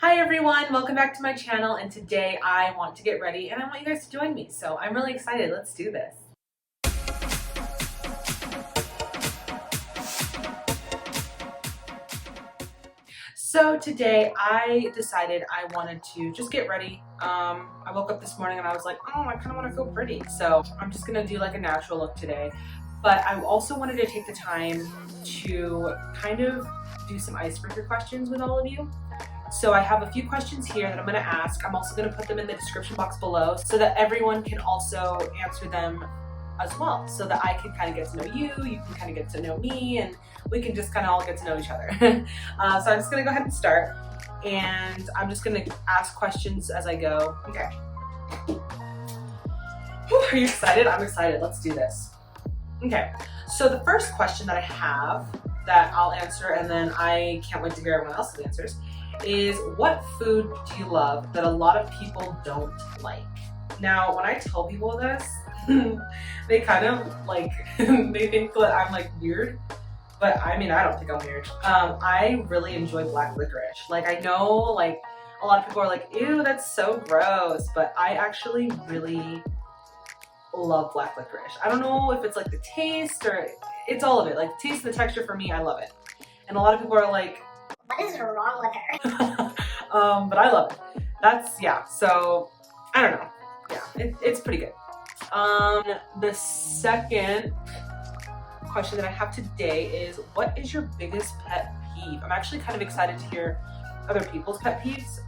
Hi everyone, welcome back to my channel, and today I want to get ready and I want you guys to join me. So I'm really excited. Let's do this. So today I decided I wanted to just get ready. I woke up this morning and I was like, oh, I kind of want to feel pretty. So I'm just going to do like a natural look today. But I also wanted to take the time to kind of do some icebreaker questions with all of you. So I have a few questions here that I'm going to ask. I'm also going to put them in the description box below so that everyone can also answer them as well, so that I can kind of get to know you, you can kind of get to know me, and we can just kind of all get to know each other. So I'm just going to go ahead and start, and I'm just going to ask questions as I go. Okay. Whew, are you excited? I'm excited. Let's do this. Okay, so the first question that I have that I'll answer, and then I can't wait to hear everyone else's answers, is what food do you love that a lot of people don't like? Now, when I tell people this, they kind of like, they think that I'm like weird, but I mean, I don't think I'm weird. I really enjoy black licorice. Like, I know like a lot of people are like, ew, that's so gross, but I actually really love black licorice. I don't know if it's like the taste or it's all of it. Like the taste and the texture, for me, I love it. And a lot of people are like, what is wrong with her? but I love it. That's, yeah, so I don't know. Yeah, it's pretty good. The second question that I have today is, what is your biggest pet peeve? I'm actually kind of excited to hear other people's pet peeves,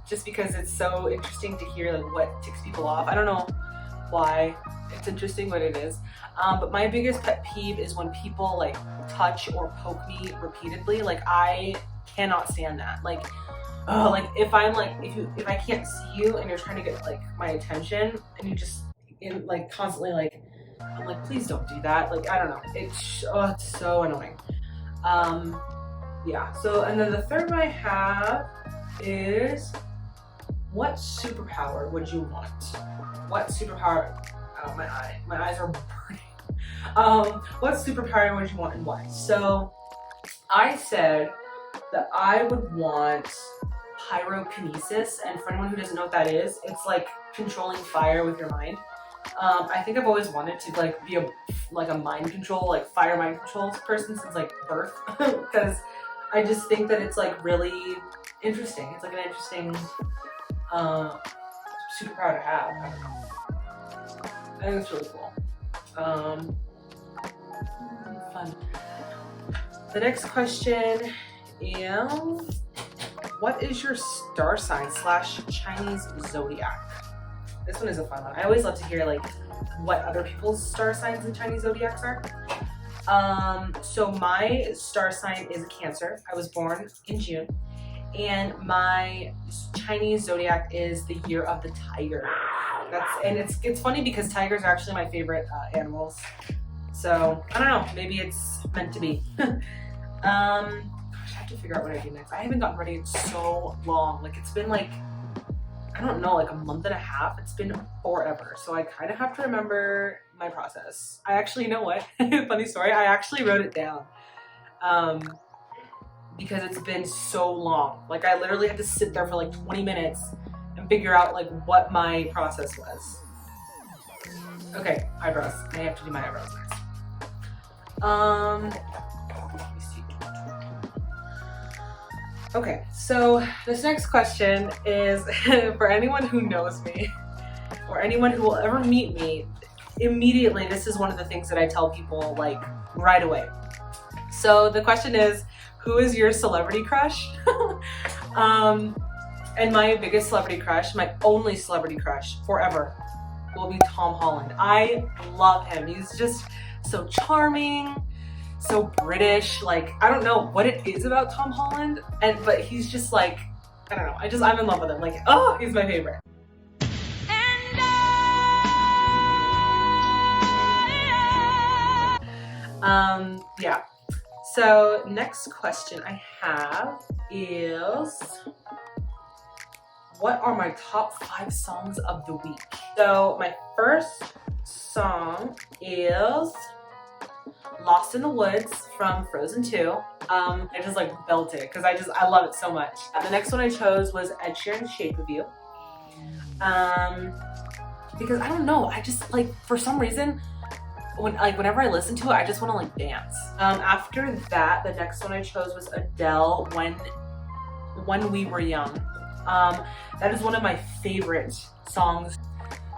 just because it's so interesting to hear like what ticks people off. I don't know why it's interesting, but it is. But my biggest pet peeve is when people like touch or poke me repeatedly. Like, I cannot stand that. Like, oh, like if I'm like, if I can't see you and you're trying to get like my attention and you just like constantly like, I'm like, please don't do that. Like, I don't know. It's so annoying. Yeah. So, and then the third one I have is, what superpower would you want? What superpower? Oh, my eyes are burning. What superpower would you want and why? So I said that I would want pyrokinesis, and for anyone who doesn't know what that is, it's like controlling fire with your mind. I think I've always wanted to like be a mind control, like fire mind controls person since like birth, because I just think that it's like really interesting. It's like an interesting superpower to have. I don't know. I think it's really cool. Fun. The next question is, what is your star sign / Chinese zodiac? This one is a fun one. I always love to hear like what other people's star signs and Chinese zodiacs are. So my star sign is Cancer. I was born in June, and my Chinese zodiac is the year of the tiger. And it's funny because tigers are actually my favorite animals. So I don't know, maybe it's meant to be. Gosh, I have to figure out what I do next. I haven't gotten ready in so long. Like, it's been like, I don't know, like a month and a half. It's been forever. So I kind of have to remember my process. I actually, you know what? Funny story. I actually wrote it down. Because it's been so long. Like, I literally had to sit there for like 20 minutes and figure out like what my process was. Okay, eyebrows. I have to do my eyebrows next. Let me see. Okay, so this next question is for anyone who knows me or anyone who will ever meet me. Immediately, this is one of the things that I tell people like right away. So the question is, who is your celebrity crush? And my biggest celebrity crush, my only celebrity crush forever, will be Tom Holland. I love him. He's just so charming, so British. Like, I don't know what it is about Tom Holland, but he's just like, I don't know. I'm in love with him. Like, oh, he's my favorite. Yeah. So next question I have is, what are my top 5 songs of the week? So my first song is Lost in the Woods from Frozen 2. I just like belt it because I love it so much. And the next one I chose was Ed Sheeran's Shape of You. Because I don't know, I just like, for some reason, whenever I listen to it, I just want to like dance. After that, the next one I chose was Adele, When We Were Young. That is one of my favorite songs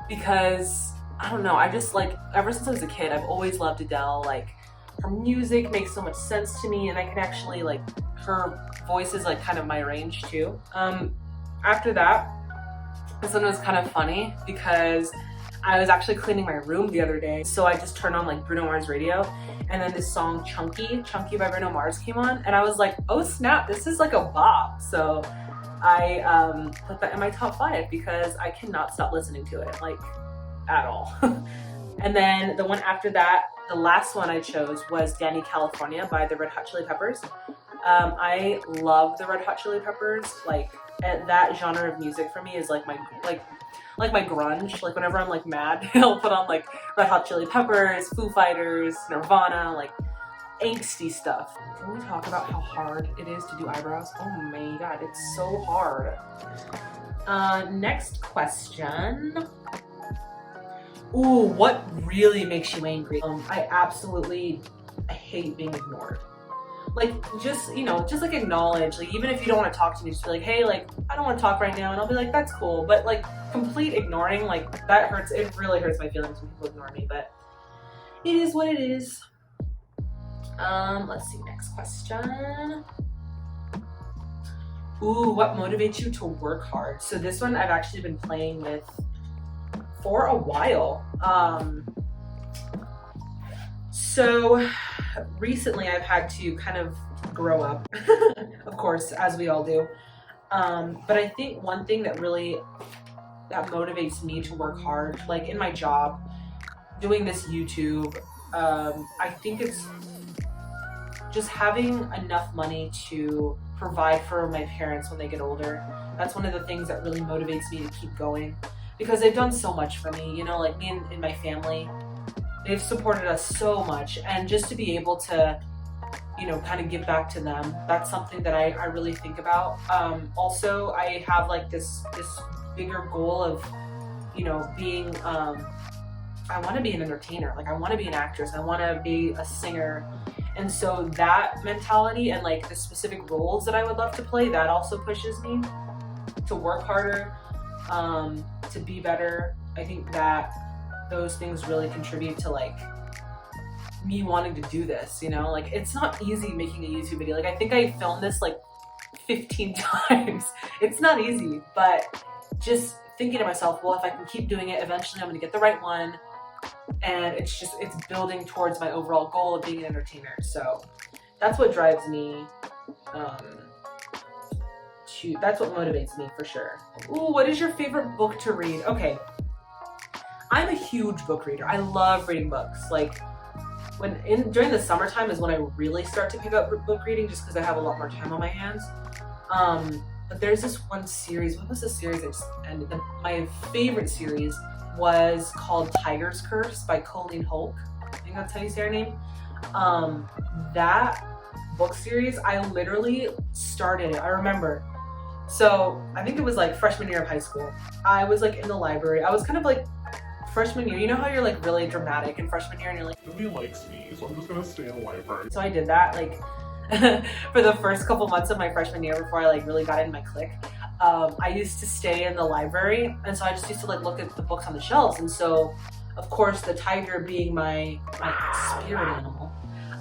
because I don't know, I just like, ever since I was a kid, I've always loved Adele. Like, her music makes so much sense to me, and I can actually like, her voice is like kind of my range too. After that, this one was kind of funny because I was actually cleaning my room the other day, so I just turned on like Bruno Mars radio, and then this song Chunky by Bruno Mars came on, and I was like, oh snap, this is like a bop. So I put that in my top 5 because I cannot stop listening to it, like, at all. And then the one after that, the last one I chose was Danny California by the Red Hot Chili Peppers. I love the Red Hot Chili Peppers. Like, that genre of music for me is like my grunge. Like, whenever I'm like mad, I'll put on like Red Hot Chili Peppers, Foo Fighters, Nirvana, like angsty stuff. Can we talk about how hard it is to do eyebrows? Oh my god, it's so hard. Next question. Ooh, what really makes you angry? I absolutely hate being ignored. Like, just, you know, just like acknowledge, like, even if you don't want to talk to me, just be like, hey, like, I don't want to talk right now, and I'll be like, that's cool. But like, complete ignoring, like, that hurts. It really hurts my feelings when people ignore me, but it is what it is. Let's see, next question. Ooh, what motivates you to work hard? So this one I've actually been playing with for a while. So recently I've had to kind of grow up, of course, as we all do. But I think one thing that motivates me to work hard, like in my job, doing this YouTube, I think it's just having enough money to provide for my parents when they get older. That's one of the things that really motivates me to keep going, because they've done so much for me, you know, like me and my family. They've supported us so much, and just to be able to, you know, kind of give back to them, that's something that I really think about. Also, I have like this bigger goal of, you know, being, I want to be an entertainer, like I want to be an actress, I want to be a singer. And so that mentality and like the specific roles that I would love to play, that also pushes me to work harder, to be better. I think that those things really contribute to like me wanting to do this, you know? Like, it's not easy making a YouTube video. Like, I think I filmed this like 15 times. It's not easy, but just thinking to myself, well, if I can keep doing it, eventually I'm gonna get the right one. And it's building towards my overall goal of being an entertainer. So that's what drives me, that's what motivates me for sure. Ooh, what is your favorite book to read? Okay, I'm a huge book reader. I love reading books. Like, during the summertime is when I really start to pick up book reading, just because I have a lot more time on my hands. But there's this one series. What was the series I just ended? My favorite series was called Tiger's Curse by Colleen Hulk. I think that's how you say her name. That book series, I literally started it. I remember. So I think it was like freshman year of high school. I was like in the library. I was kind of like freshman year. You know how you're like really dramatic in freshman year and you're like, nobody likes me, so I'm just gonna stay in the library. So I did that like for the first couple months of my freshman year before I like really got in my clique. I used to stay in the library, and so I just used to like look at the books on the shelves. And so, of course, the tiger being my spirit animal,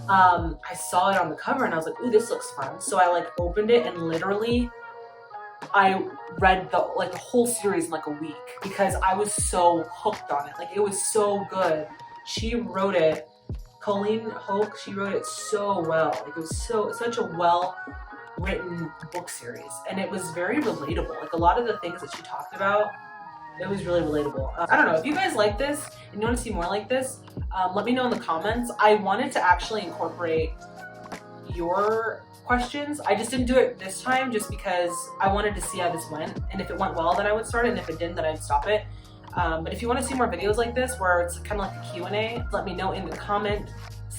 I saw it on the cover and I was like, ooh, this looks fun. So I like opened it and literally I read the whole series in like a week because I was so hooked on it. Like, it was so good. She wrote it, Colleen Hulk, she wrote it so well. Like, it was such a well written book series, and it was very relatable. Like, a lot of the things that she talked about, it was really relatable. I don't know, if you guys like this and you want to see more like this, let me know in the comments. I wanted to actually incorporate your questions. I just didn't do it this time just because I wanted to see how this went, and if it went well then I would start it, and if it didn't then I'd stop it. But if you want to see more videos like this where it's kind of like a Q&A, let me know in the comment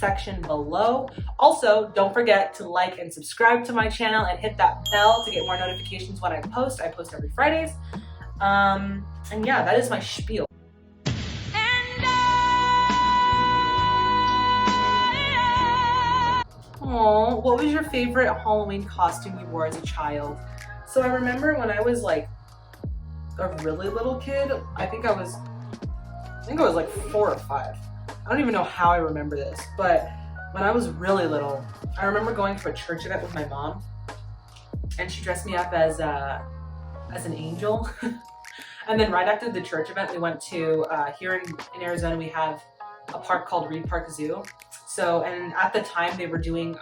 section below. Also, don't forget to like and subscribe to my channel and hit that bell to get more notifications when I post. I post every Fridays. And yeah, that is my spiel. Oh, what was your favorite Halloween costume you wore as a child? So I remember when I was like a really little kid, I think I was like 4 or 5. I don't even know how I remember this, but when I was really little, I remember going to a church event with my mom, and she dressed me up as an angel. And then right after the church event, we went to, here in Arizona, we have a park called Reed Park Zoo. So, and at the time they were doing,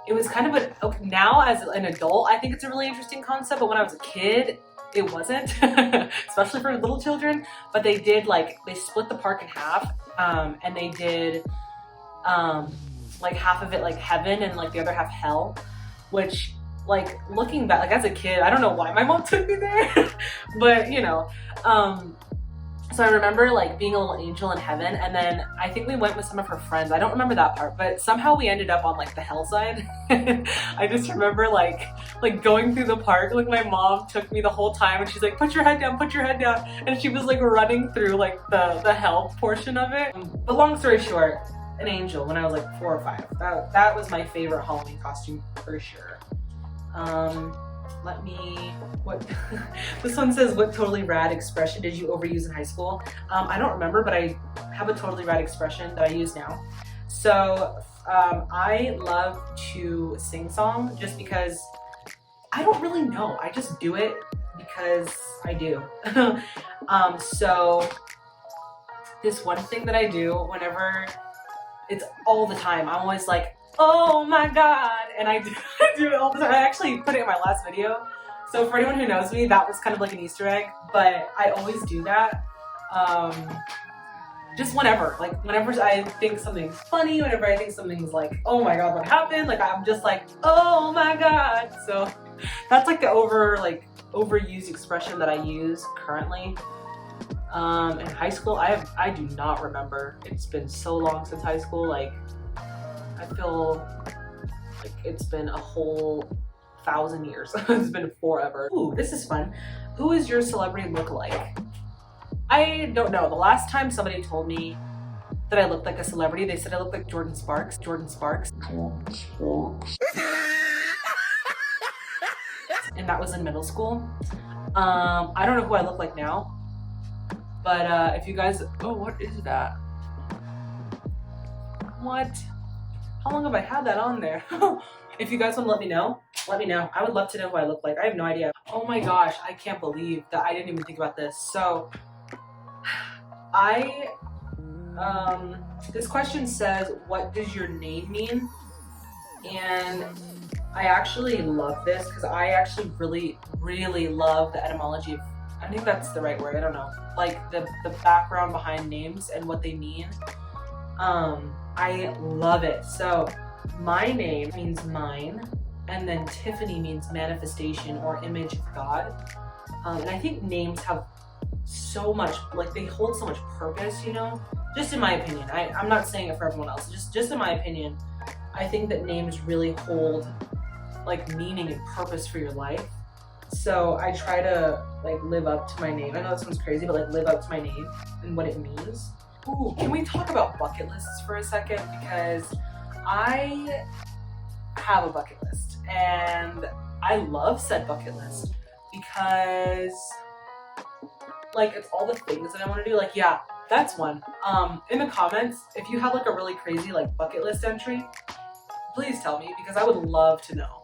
it was kind of now as an adult, I think it's a really interesting concept, but when I was a kid, it wasn't, especially for little children. But they did they split the park in half, and they did like half of it like heaven and like the other half hell, which looking back, as a kid, I don't know why my mom took me there, but you know, so I remember being a little angel in heaven, and then I think we went with some of her friends. I don't remember that part, but somehow we ended up on the hell side. I just remember going through the park, my mom took me the whole time, and she's like, put your head down, and she was running through the hell portion of it. But long story short, an angel when I was 4 or 5. That was my favorite Halloween costume for sure. This one says, what totally rad expression did you overuse in high school? I don't remember, but I have a totally rad expression that I use now. So I love to sing song just because I don't really know. I just do it because I do. So this one thing that I do whenever, it's all the time, I'm always oh my god, and I do it all the time. I actually put it in my last video, so for anyone who knows me, that was kind of an Easter egg, but I always do that just whenever I think something's funny, whenever I think something's oh my god, what happened, I'm just oh my god. So that's the overused expression that I use currently. In high school, I do not remember. It's been so long since high school. I feel it's been a whole 1,000 years. It's been forever. Ooh, this is fun. Who is your celebrity lookalike? I don't know. The last time somebody told me that I looked like a celebrity, they said I looked like Jordan Sparks. And that was in middle school. I don't know who I look like now, but if you guys, oh, what is that? What? How long have I had that on there? If you guys want to let me know. I would love to know who I look like. I have no idea. Oh my gosh, I can't believe that I didn't even think about this. So, this question says, what does your name mean? And I actually love this because I actually really, really love the etymology of, I think that's the right word, I don't know. The background behind names and what they mean. I love it. So my name means mine, and then Tiffany means manifestation or image of God. And I think names have so much, they hold so much purpose, you know? Just in my opinion. I'm not saying it for everyone else. Just in my opinion, I think that names really hold meaning and purpose for your life. So I try to live up to my name. I know that sounds crazy, but live up to my name and what it means. Ooh, can we talk about bucket lists for a second? Because I have a bucket list, and I love said bucket list because it's all the things that I want to do. Yeah, that's one. In the comments, if you have a really crazy bucket list entry, please tell me, because I would love to know.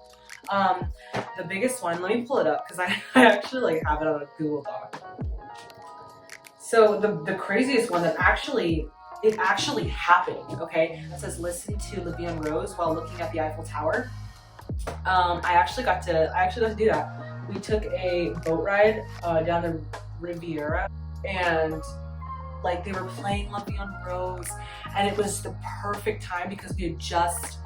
The biggest one, let me pull it up because I actually have it on a Google Doc. So the craziest one that actually happened, okay? It says, listen to Levian Rose while looking at the Eiffel Tower. I actually got to do that. We took a boat ride down the Riviera, and they were playing Levian Rose, and it was the perfect time because we had just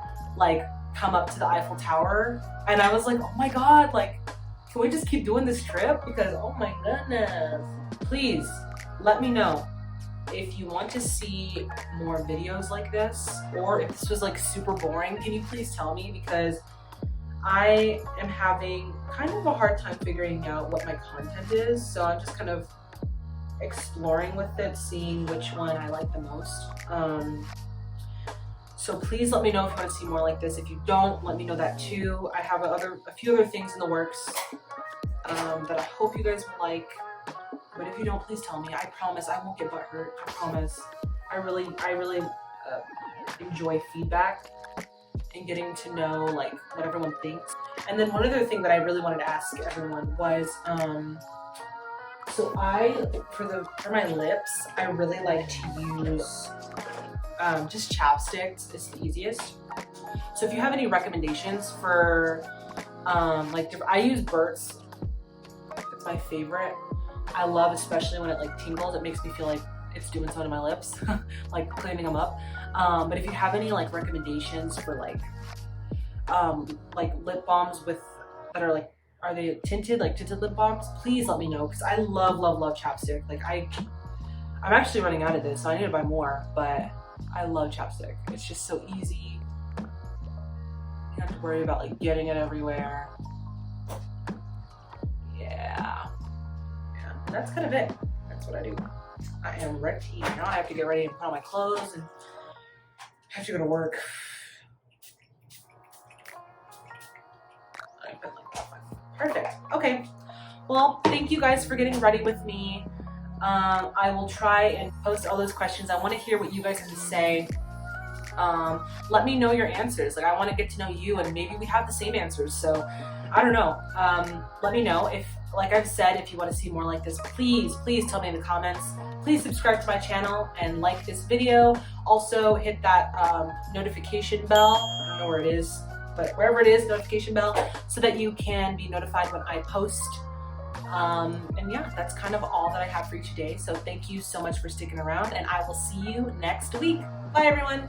come up to the Eiffel Tower, and I was oh my god, can we just keep doing this trip? Because oh my goodness. Please let me know if you want to see more videos like this, or if this was like super boring, can you please tell me? Because I am having kind of a hard time figuring out what my content is. So I'm just kind of exploring with it, seeing which one I like the most. So please let me know if you want to see more like this. If you don't, let me know that too. I have a few other things in the works that I hope you guys will like. But if you don't, please tell me. I promise I won't get butthurt. I promise. I really enjoy feedback and getting to know like what everyone thinks. And then one other thing that I really wanted to ask everyone was, so for my lips, I really like to use just chapsticks. It's the easiest. So if you have any recommendations for I use Burt's. It's my favorite. I love, especially when it like tingles, it makes me feel like it's doing something to my lips, like cleaning them up. But if you have any like recommendations for like lip balms that are like, are they tinted, like tinted lip balms? Please let me know, because I love chapstick. Like I'm actually running out of this, so I need to buy more, but I love chapstick. It's just so easy. You don't have to worry about like getting it everywhere. Yeah, that's kind of it. That's what I do. I am ready. Now I have to get ready and put on my clothes and I have to go to work. Perfect. Okay. Well, thank you guys for getting ready with me. I will try and post all those questions. I want to hear what you guys have to say. Let me know your answers. Like, I want to get to know you, and maybe we have the same answers. So I don't know. Let me know if, like I've said, if you want to see more like this, please tell me in the comments. Please subscribe to my channel and like this video. Also hit that notification bell. I don't know where it is, but wherever it is, notification bell, so that you can be notified when I post. And yeah, that's kind of all that I have for you today. So thank you so much for sticking around, and I will see you next week. Bye everyone.